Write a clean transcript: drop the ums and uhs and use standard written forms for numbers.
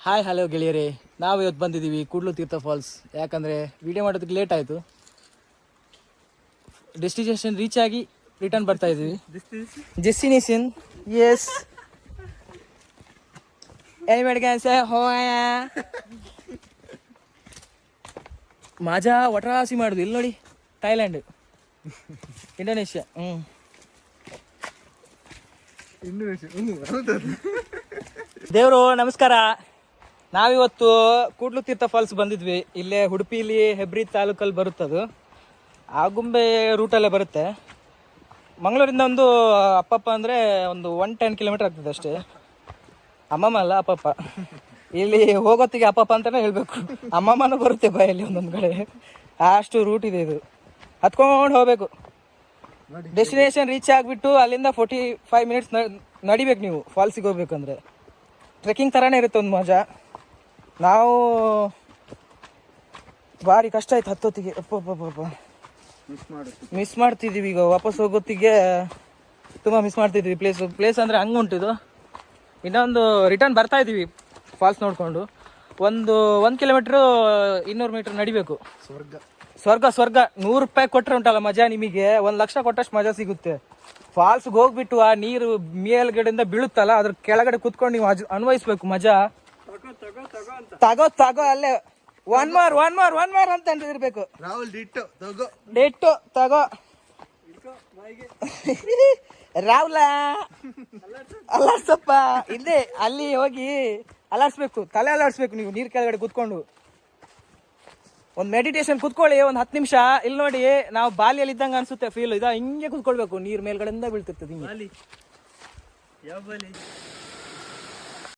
Hi hello ಗೆಳೆಯರೇ, ನಾವು ಇವತ್ತು ಬಂದಿದ್ದೀವಿ ಕೂಡ್ಲು ತೀರ್ಥ ಫಾಲ್ಸ್. ಯಾಕಂದರೆ ವಿಡಿಯೋ ಮಾಡೋದಕ್ಕೆ ಲೇಟ್ ಆಯಿತು. ಡೆಸ್ಟಿನೇಷನ್ ರೀಚ್ ಆಗಿ ರಿಟರ್ನ್ ಬರ್ತಾ ಇದ್ದೀವಿ. ಡೆಸ್ಟಿನೇಷನ್ ಎಸ್ ಮಾಜಾ ವಟರಾಸಿ ಮಾಡುದು ಇಲ್ಲಿ ನೋಡಿ. Thailand, Indonesia. ದೇವರು ನಮಸ್ಕಾರ. ನಾವಿವತ್ತು ಕೂಡ್ಲು ತೀರ್ಥ ಫಾಲ್ಸ್ ಬಂದಿದ್ವಿ. ಇಲ್ಲೇ ಉಡುಪಿಲಿ ಹೆಬ್ರಿ ತಾಲೂಕಲ್ಲಿ ಬರುತ್ತದು. ಆಗುಂಬೆ ರೂಟಲ್ಲೇ ಬರುತ್ತೆ. ಮಂಗಳೂರಿಂದ ಒಂದು ಅಪ್ಪಪ್ಪ ಅಂದರೆ ಒಂದು 110 ಕಿಲೋಮೀಟರ್ ಆಗ್ತದೆ ಅಷ್ಟೇ. ಅಮ್ಮಮ್ಮ ಅಲ್ಲ, ಅಪ್ಪಪ್ಪ. ಇಲ್ಲಿ ಹೋಗೋತ್ತಿಗೆ ಅಪ್ಪಪ್ಪ ಅಂತಲೇ ಹೇಳಬೇಕು. ಅಮ್ಮಮ್ಮನೂ ಬರುತ್ತೆ ಬಾಯಲ್ಲಿ ಒಂದೊಂದು ಕಡೆ. ಅಷ್ಟು ರೂಟ್ ಇದೆ ಇದು. ಹತ್ಕೊಂಡು ಹೋಗಬೇಕು. ಡೆಸ್ಟಿನೇಷನ್ ರೀಚ್ ಆಗಿಬಿಟ್ಟು ಅಲ್ಲಿಂದ 45 ಮಿನಿಟ್ಸ್ ನಡಿಬೇಕು ನೀವು ಫಾಲ್ಸಿಗೆ ಹೋಗ್ಬೇಕಂದ್ರೆ. ಟ್ರೆಕ್ಕಿಂಗ್ ಥರನೇ ಇರುತ್ತೆ ಒಂದು ಮಜಾ. ನಾವು ಭಾರಿ ಕಷ್ಟ ಆಯ್ತು ಹತ್ತೊತ್ತಿಗೆ. ಅಪ್ಪಪ್ಪಪ್ಪ ಮಿಸ್ ಮಾಡ್ತಿದ್ದೀವಿ. ಈಗ ವಾಪಸ್ ಹೋಗೋತ್ತಿಗೆ ತುಂಬ ಮಿಸ್ ಮಾಡ್ತಿದ್ದೀವಿ. ಪ್ಲೇಸ್ ಅಂದರೆ ಹಂಗೆ ಉಂಟಿದು. ಇನ್ನೊಂದು ರಿಟರ್ನ್ ಬರ್ತಾ ಇದ್ದೀವಿ ಫಾಲ್ಸ್ ನೋಡಿಕೊಂಡು. ಒಂದು 1 ಕಿಲೋಮೀಟ್ರು 200 ಮೀಟ್ರ್ ನಡಿಬೇಕು. ಸ್ವರ್ಗ 100 ರೂಪಾಯಿ ಕೊಟ್ಟರೆ ಉಂಟಲ್ಲ ಮಜಾ ನಿಮಗೆ. 1 ಲಕ್ಷ ಕೊಟ್ಟಷ್ಟು ಮಜಾ ಸಿಗುತ್ತೆ. ಫಾಲ್ಸ್ಗೆ ಹೋಗ್ಬಿಟ್ಟು ಆ ನೀರು ಮೇಲ್ಗಡೆಯಿಂದ ಬೀಳುತ್ತಲ್ಲ, ಅದ್ರ ಕೆಳಗಡೆ ಕುತ್ಕೊಂಡು ನೀವು ಅನ್ವಯಿಸ್ಬೇಕು ಮಜಾ. ತಗೋ ಅಲ್ಲೇ ಒನ್ ಮಾರ್ ಅಂತ ಇರ್ಬೇಕು. ಡಿಟ್ಟು ತಗೋ ರಾಹುಲ ಅಲ್ಲಾಡ್ಸಪ್ಪ. ಇಲ್ಲೇ ಅಲ್ಲಿ ಹೋಗಿ ಅಲ್ಲಾಡ್ಸ್ಬೇಕು, ತಲೆ ಅಲ್ಲಾಡ್ಸ್ಬೇಕು ನೀವು ನೀರ್ ಕೆಳಗಡೆ ಕುತ್ಕೊಂಡು. ಒಂದು ಮೆಡಿಟೇಷನ್ ಕುತ್ಕೊಳ್ಳಿ ಒಂದು 10 ನಿಮಿಷ. ಇಲ್ಲಿ ನೋಡಿ, ನಾವು ಬಾಲಿಯಲ್ಲಿ ಇದ್ದಂಗೆ ಅನ್ಸುತ್ತೆ ಫೀಲ್. ಹಿಂಗೆ ಕುತ್ಕೊಳ್ಬೇಕು, ನೀರ್ ಮೇಲ್ಗಡೆಯಿಂದ ಬೀಳ್ತಿರ್ತದೆ ಹಿಂಗೆ.